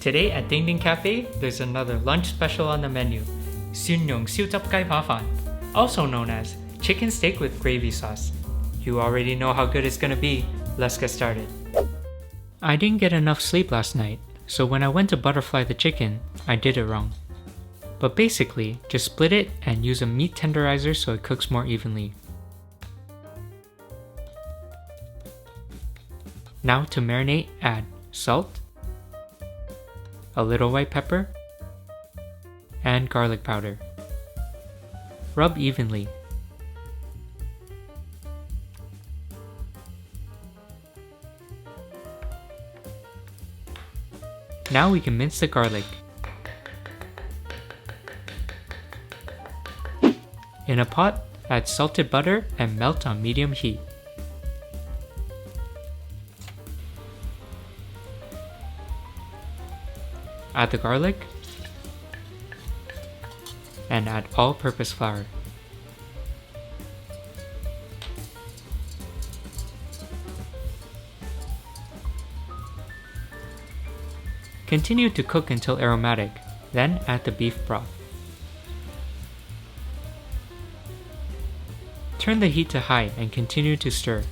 Today at Ding Ding Cafe, there's another lunch special on the menu,蒜蓉燒汁雞扒飯, also known as chicken steak with gravy sauce. You already know how good it's gonna be. Let's get started. I didn't get enough sleep last night, so when I went to butterfly the chicken, I did it wrong. But basically, just split it and use a meat tenderizer so it cooks more evenly. Now to marinate, add salt, a little white pepper, and garlic powder. Rub evenly. Now we can mince the garlic. In a pot, add salted butter and melt on medium heat. Add the garlic and add all-purpose flour. Continue to cook until aromatic, then add the beef broth. Turn the heat to high and continue to stir.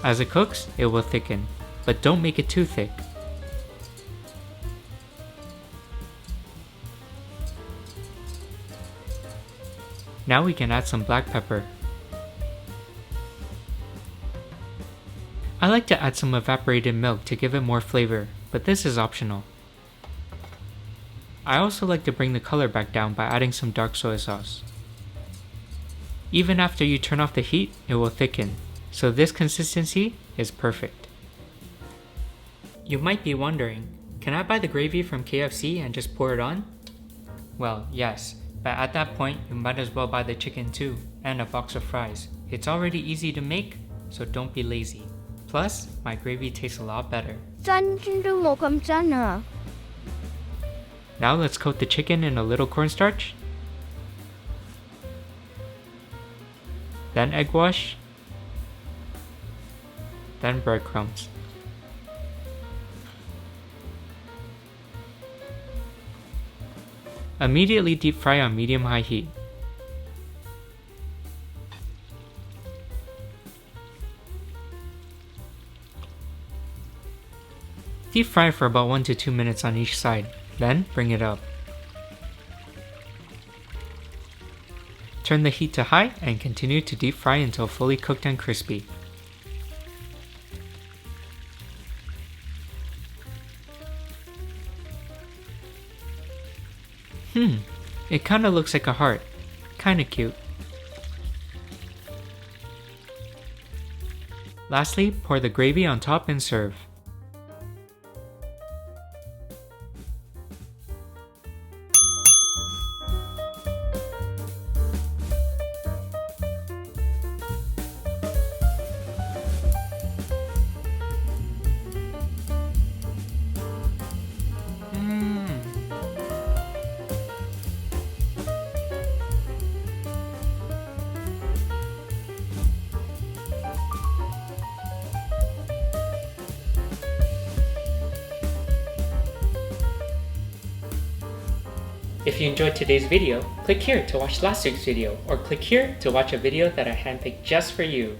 As it cooks, it will thicken, but don't make it too thick. Now we can add some black pepper. I like to add some evaporated milk to give it more flavor, but this is optional. I also like to bring the color back down by adding some dark soy sauce. Even after you turn off the heat, it will thicken, so this consistency is perfect. You might be wondering, can I buy the gravy from KFC and just pour it on? Well, yes, but at that point you might as well buy the chicken too, and a box of fries. It's already easy to make, so don't be lazy. Plus, my gravy tastes a lot better. Now let's coat the chicken in a little cornstarch, then egg wash, then breadcrumbs. Immediately deep fry on medium-high heat. Deep fry for about 1 to 2 minutes on each side, then bring it up. Turn the heat to high and continue to deep fry until fully cooked and crispy. It kinda looks like a heart. Kinda cute. Lastly, pour the gravy on top and serve. If you enjoyed today's video, click here to watch last week's video, or click here to watch a video that I handpicked just for you.